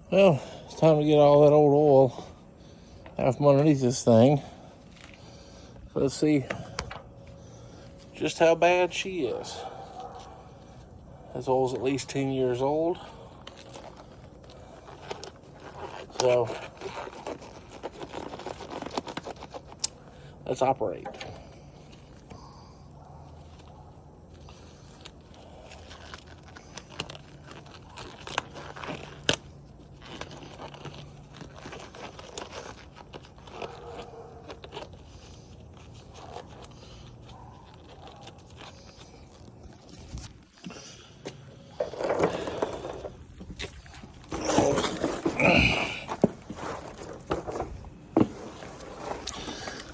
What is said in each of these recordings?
Well, it's time to get all that old oil out from underneath this thing. Let's see just how bad she is. This oil's at least 10 years old. So let's operate.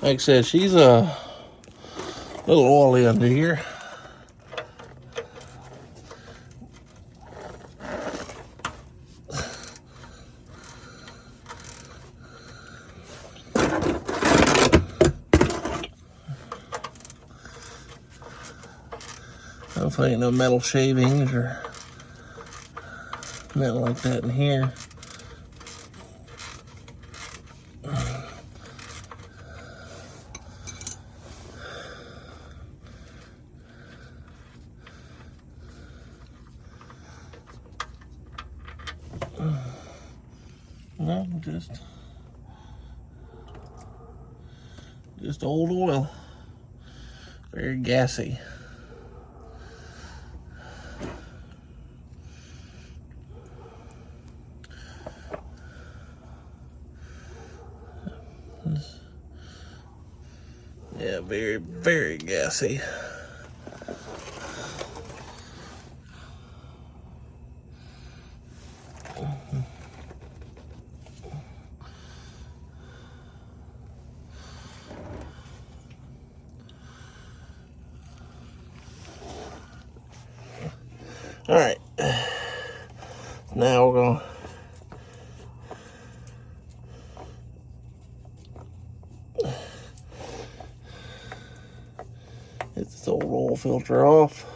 Like I said, she's a little oily under here. Hopefully ain't no metal shavings or nothing like that in here. No, just old oil. Very gassy. Yeah, very, very gassy. All right, now we're gonna get this old oil filter off.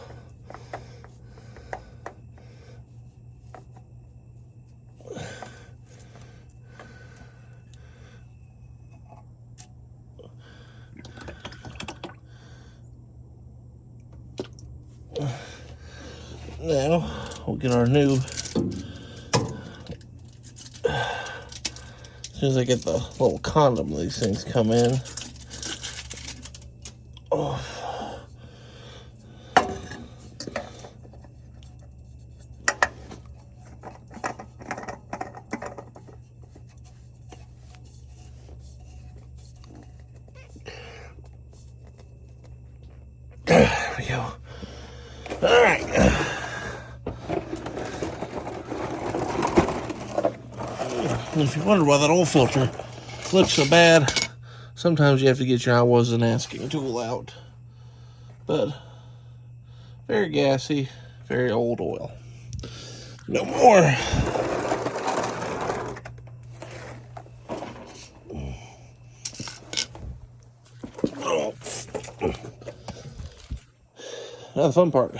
Now we'll get our new, as soon as I get the little condom these things come in. Oh. There we go. All right. If you wonder why that oil filter looks so bad, sometimes you have to get your I wasn't asking tool out. But very gassy, very old oil. No more. Oh. Now the fun part.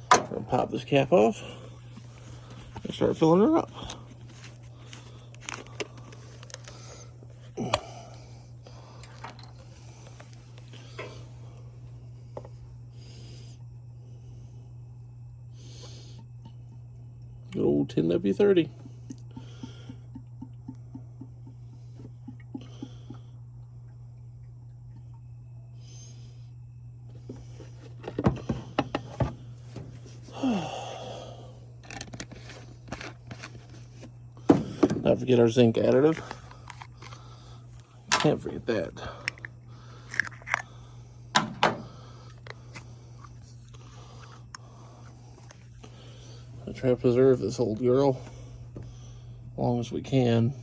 Gonna pop this cap off and start filling her up. Good old 10W30. Not forget our zinc additive. Can't forget that. I try to preserve this old girl as long as we can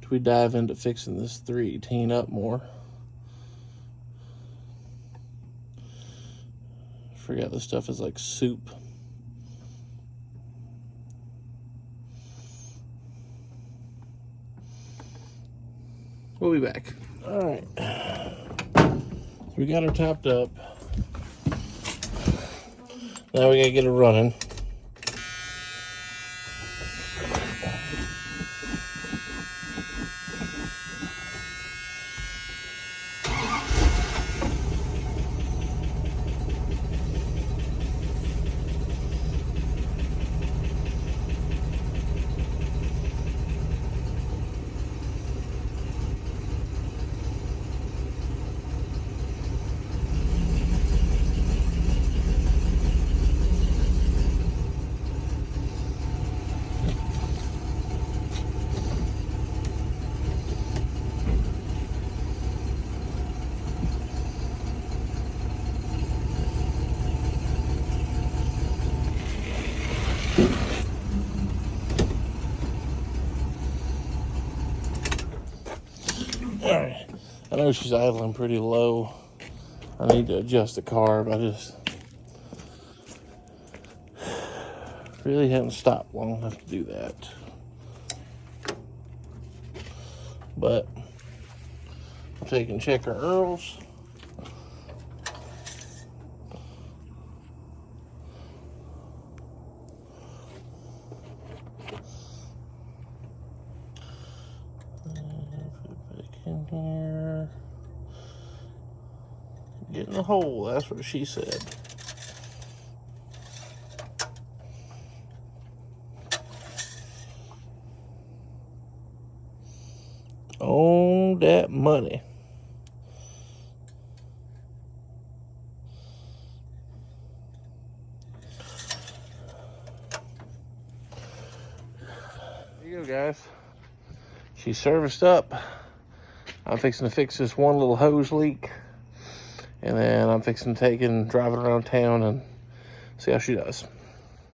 till we dive into fixing this 318 up more. Forgot this stuff is like soup. We'll be back. All right. So we got her topped up. Now we gotta get it running. Alright, I know she's idling pretty low. I need to adjust the carb. I just really haven't stopped long enough to do that. But I'll take and check our Earls. In here, get in the hole, that's what she said. On that money. There you go, guys. She's serviced up. I'm fixing to fix this one little hose leak, and then I'm fixing to take and drive it around town and see how she does.